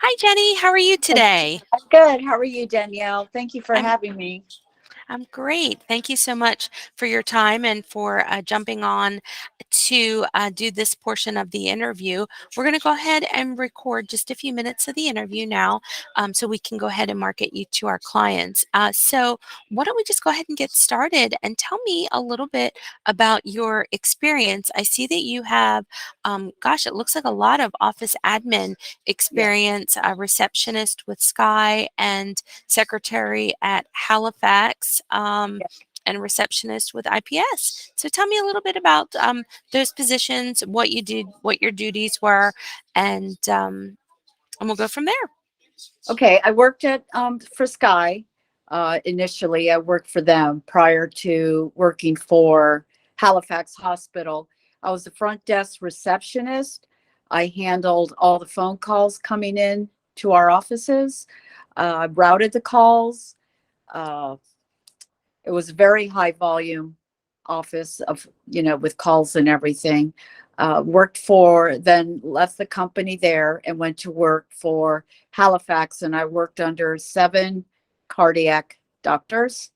Hi, Jenny. How are you today? I'm good. How are you, Danielle? Thank you for I'm having me. I'm great. Thank you so much for your time and for jumping on to do this portion of the interview. We're going to go ahead and record just a few minutes of the interview now so we can go ahead and market you to our clients. So, why don't we just go ahead and get started and tell me a little bit about your experience? I see that you have, gosh, it looks like a lot of office admin Yeah. experience, a receptionist with Sky and secretary at Halifax, Yeah. and receptionist with IPS. So tell me a little bit about those positions, what you did, what your duties were, and we'll go from there. Okay. I worked at for Sky. Initially, I worked for them prior to working for Halifax Hospital. I was the front desk receptionist. I handled all the phone calls coming in to our offices. I routed the calls. Uh, it was a very high volume office of, with calls and everything. Worked for, then left the company there and went to work for Halifax. And I worked under 7 cardiac doctors.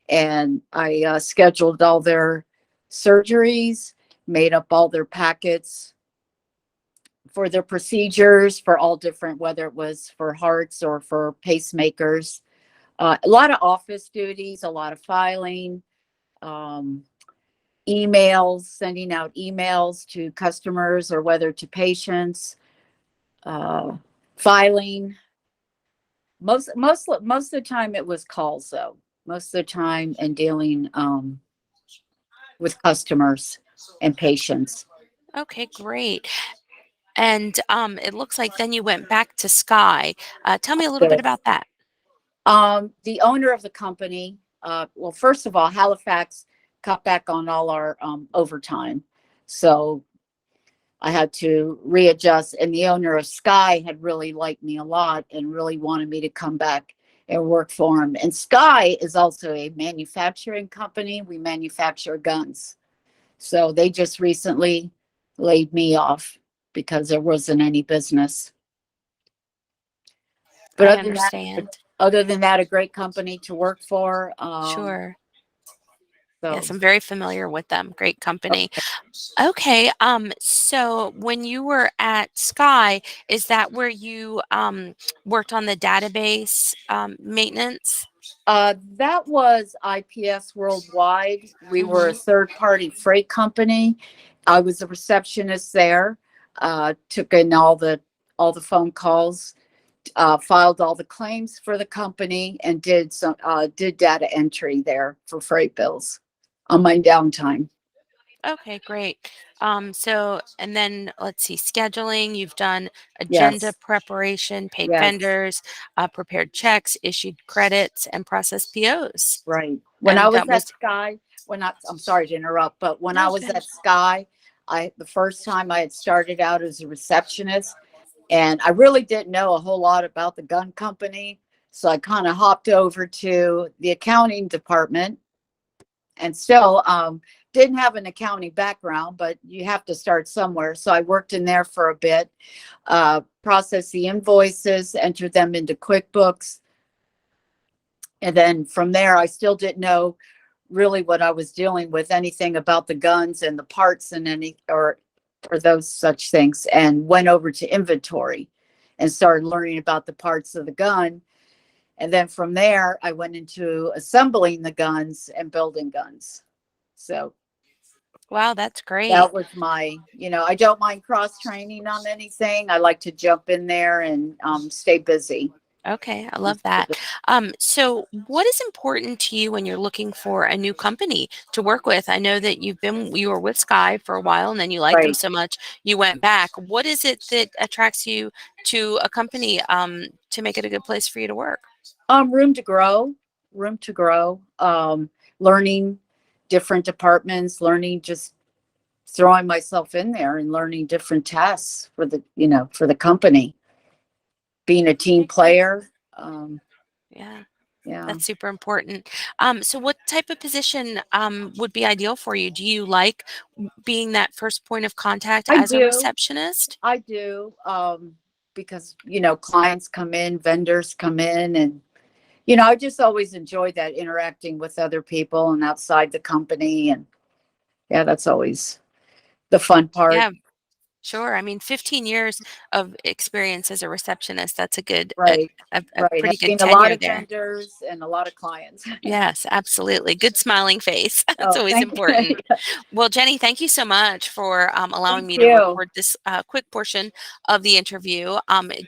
And I scheduled all their surgeries, made up all their packets for their procedures for all different, whether it was for hearts or for pacemakers. A lot of office duties, a lot of filing, um, emails, sending out emails to customers or whether to patients, uh, filing. Most of the time it was calls though. Most of the time and dealing with customers and patients. Okay, great. And it looks like then you went back to Sky. Tell me a little bit Good. about that. The owner of the company, well, first of all, Halifax cut back on all our overtime. So I had to readjust. And the owner of Sky had really liked me a lot and really wanted me to come back and work for him. And Sky is also a manufacturing company. We manufacture guns. So they just recently laid me off because there wasn't any business. But I understand. other than that, a great company to work for. Sure. So Yes, I'm very familiar with them. Great company. Okay. So when you were at Sky, is that where you worked on the database maintenance? that was IPS Worldwide. We were a Hmm. third party freight company. I was a receptionist there. Took in all the phone calls, filed all the claims for the company, and did data entry there for freight bills on my downtime. Okay, great. So, and then let's see, scheduling, you've done agenda Yes, preparation, paid yes, vendors, prepared checks, issued credits, and processed POs. right. When I And was that at was, Sky, I'm sorry to interrupt, but when I no, was good. at Sky, the first time I had started out as a receptionist, and I really didn't know a whole lot about the gun company. So I kind of hopped over to the accounting department and still didn't have an accounting background, but you have to start somewhere. So I worked in there for a bit, processed the invoices, entered them into QuickBooks. And then from there, I still didn't know really what I was dealing with, anything about the guns and the parts and or those such things, and went over to inventory and started learning about the parts of the gun. And then from there, I went into assembling the guns and building guns. So Wow, that's great. that was I don't mind cross training on anything. I like to jump in there and stay busy. Okay, I love that. So what is important to you when you're looking for a new company to work with? I know that you were with Sky for a while and then you liked them Right. so much you went back. What is it that attracts you to a company to make it a good place for you to work? Room to grow, room to grow. Learning different departments, learning just throwing myself in there and learning different tasks for the company, being a team Okay, great. player. Yeah, Yeah, that's super important. So what type of position would be ideal for you? Do you like being that first point of contact I as a do. receptionist? I do. because, clients come in, vendors come in, and, I just always enjoy that interacting with other people and outside the company. And yeah, that's always the fun part. Yeah, sure. I mean, 15 years of experience as a receptionist, that's a good, Right. a Right. pretty I've good seen a lot tenure of there. vendors and a lot of clients. Yes, absolutely. Good smiling face. That's Oh, always thank you. important. Well, Jenny, thank you so much for allowing Thank me to you. record this quick portion of the interview.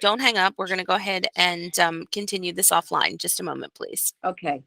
Don't hang up. We're going to go ahead and continue this offline. Just a moment, please. Okay.